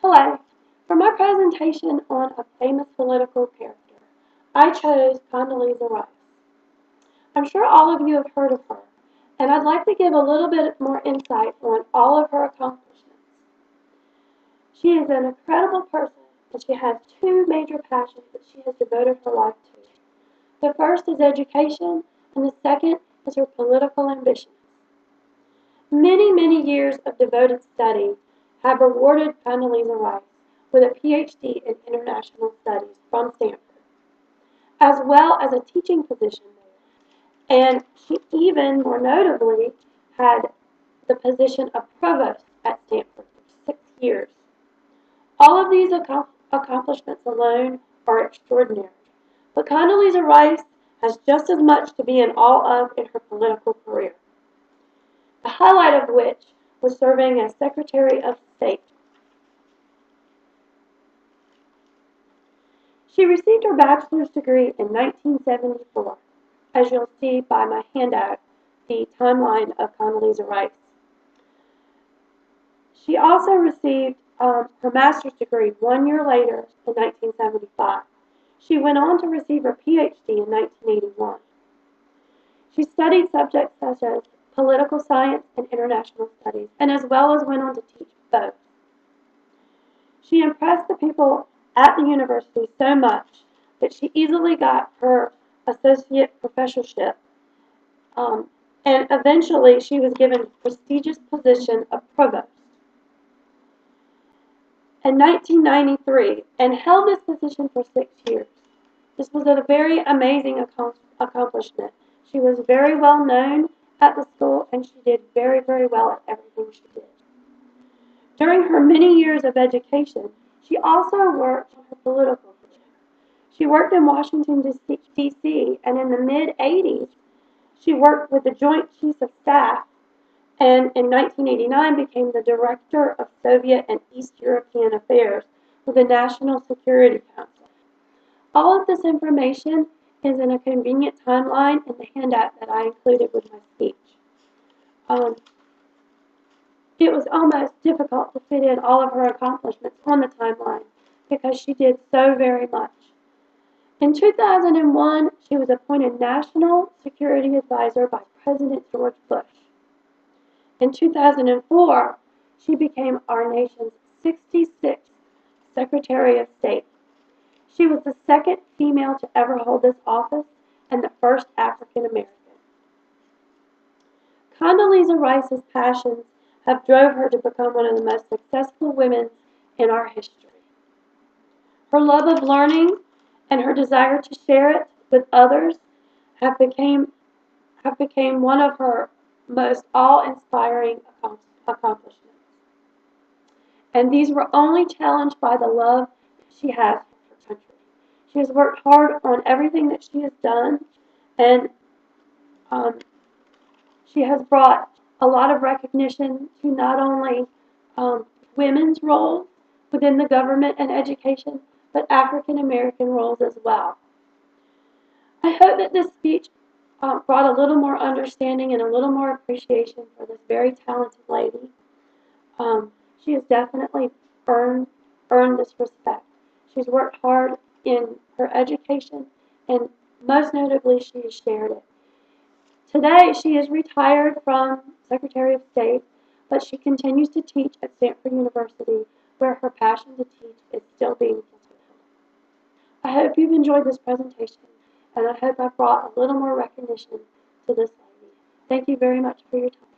Hello. For my presentation on a famous political character, I chose Condoleezza Rice. I'm sure all of you have heard of her, and I'd like to give a little bit more insight on all of her accomplishments. She is an incredible person, and she has two major passions that she has devoted her life to. The first is education, and the second is her political ambitions. Many years of devoted study have rewarded Condoleezza Rice with a PhD in International Studies from Stanford, as well as a teaching position there. And she even, more notably, had the position of provost at Stanford for 6 years. All of these accomplishments alone are extraordinary, but Condoleezza Rice has just as much to be in awe of in her political career, the highlight of which was serving as Secretary of State. She received her bachelor's degree in 1974, as you'll see by my handout, the timeline of Condoleezza Rice. She also received her master's degree 1 year later in 1975. She went on to receive her PhD in 1981. She studied subjects such as political science and international studies, and as well as went on to teach both. She impressed the people at the university so much that she easily got her associate professorship, and eventually she was given the prestigious position of provost in 1993 and held this position for 6 years. This was a very amazing accomplishment. She was very well known at the school, and she did very well at everything she did. During her many years of education, she also worked on her political career. She worked in Washington, D.C., and in the mid-'80s, she worked with the Joint Chiefs of Staff, and in 1989 became the Director of Soviet and East European Affairs for the National Security Council. All of this information is in a convenient timeline in the handout that I included with my speech. It was almost difficult to fit in all of her accomplishments on the timeline because she did so very much. In 2001, she was appointed National Security Advisor by President George Bush. In 2004, she became our nation's 66th Secretary of State. She was the second female to ever hold this office and the first African American. Condoleezza Rice's passions have drove her to become one of the most successful women in our history. Her love of learning and her desire to share it with others have become one of her most awe-inspiring accomplishments. And these were only challenged by the love she has for her country. She has worked hard on everything that she has done, and she has brought a lot of recognition to not only women's roles within the government and education, but African American roles as well. I hope that this speech brought a little more understanding and a little more appreciation for this very talented lady. She has definitely earned this respect. She's worked hard in her education, and most notably, she has shared it. Today, she is retired from Secretary of State, but she continues to teach at Stanford University, where her passion to teach is still being fulfilled. I hope you've enjoyed this presentation, and I hope I've brought a little more recognition to this lady. Thank you very much for your time.